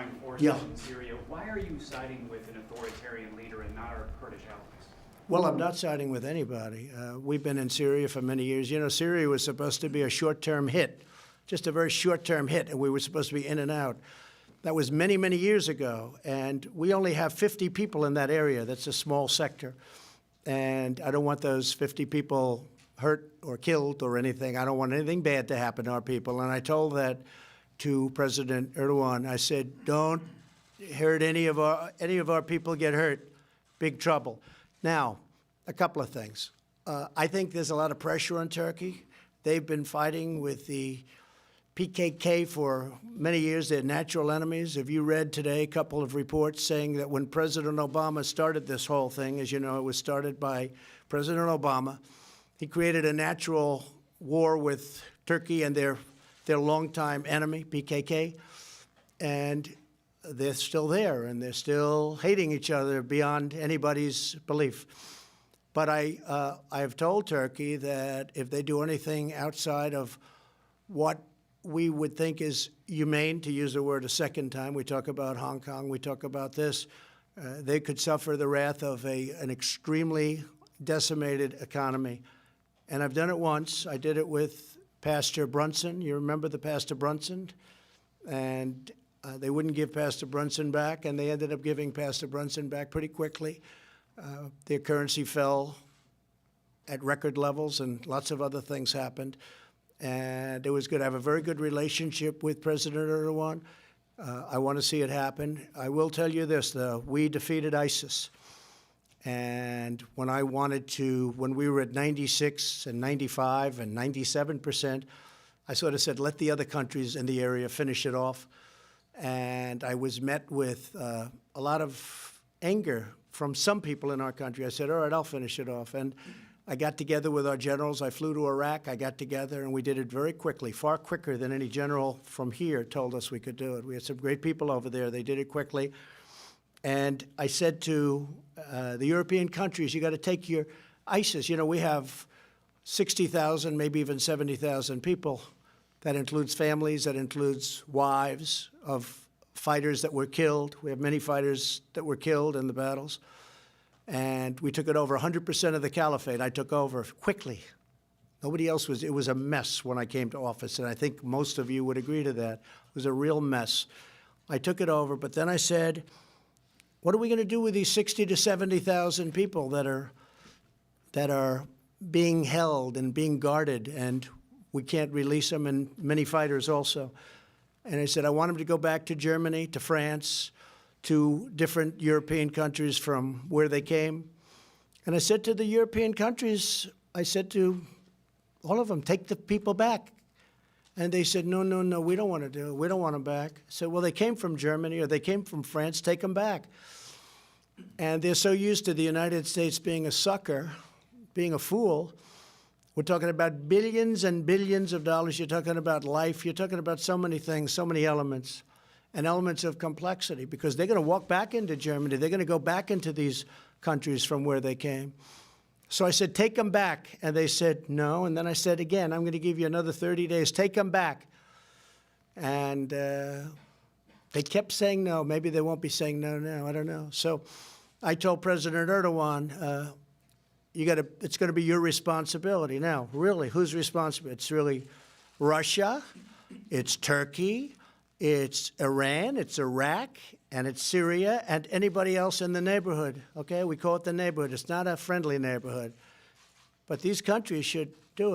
withdrawing forces Yeah. in Syria. Why are you siding with an authoritarian leader and not our Kurdish allies? Well, I'm not siding with anybody. We've been in Syria for many years. You know, Syria was supposed to be a short-term hit, just a very short-term hit, and we were supposed to be in and out. That was many, many years ago, and we only have 50 people in that area. That's a small sector, and I don't want those 50 people hurt or killed or anything. I don't want anything bad to happen to our people, and I told that to President Erdogan. I said, don't hurt any of our people get hurt. Big trouble. Now, a couple of things. I think there's a lot of pressure on Turkey. They've been fighting with the PKK for many years. They're natural enemies. Have you read today a couple of reports saying that when President Obama started this whole thing, as you know, it was started by President Obama, he created a natural war with Turkey and their longtime enemy, PKK, and they're still there, and they're still hating each other beyond anybody's belief. But I have told Turkey that if they do anything outside of what we would think is humane, to use the word a second time, we talk about Hong Kong, we talk about this, they could suffer the wrath of an extremely decimated economy. And I've done it once. I did it with Pastor Brunson. You remember the Pastor Brunson? And they wouldn't give Pastor Brunson back, and they ended up giving Pastor Brunson back pretty quickly. Their currency fell at record levels, and lots of other things happened. And it was good. I have a very good relationship with President Erdogan. I want to see it happen. I will tell you this, though. We defeated ISIS. And when we were at 96 and 95 and 97%, I sort of said, let the other countries in the area finish it off. And I was met with a lot of anger from some people in our country. I said, all right, I'll finish it off. And I got together with our generals. I flew to Iraq. I got together, and we did it very quickly, far quicker than any general from here told us we could do it. We had some great people over there. They did it quickly. And I said to the European countries, you got to take your ISIS. You know, we have 60,000, maybe even 70,000 people. That includes families, that includes wives of fighters that were killed. We have many fighters that were killed in the battles. And we took it over. 100% of the caliphate I took over quickly. Nobody else was. It was a mess when I came to office, and I think most of you would agree to that. It was a real mess. I took it over, but then I said, what are we going to do with these 60 to 70,000 people that are being held and being guarded, and we can't release them, and many fighters also? And I said, I want them to go back to Germany, to France, to different European countries from where they came. And I said to the European countries, I said to all of them, take the people back. And they said, no, no, no, we don't want to do it. We don't want them back. I said, well, they came from Germany or they came from France. Take them back. And they're so used to the United States being a sucker, being a fool. We're talking about billions and billions of dollars. You're talking about life. You're talking about so many things, so many elements, and elements of complexity, because they're going to walk back into Germany. They're going to go back into these countries from where they came. So I said, take them back. And they said, no. And then I said, again, I'm going to give you another 30 days. Take them back. And they kept saying no. Maybe they won't be saying no now. I don't know. So I told President Erdogan, it's going to be your responsibility. Now, really, who's responsible? It's really Russia, it's Turkey, it's Iran, it's Iraq, and it's Syria, and anybody else in the neighborhood. Okay, we call it the neighborhood. It's not a friendly neighborhood. But these countries should do it.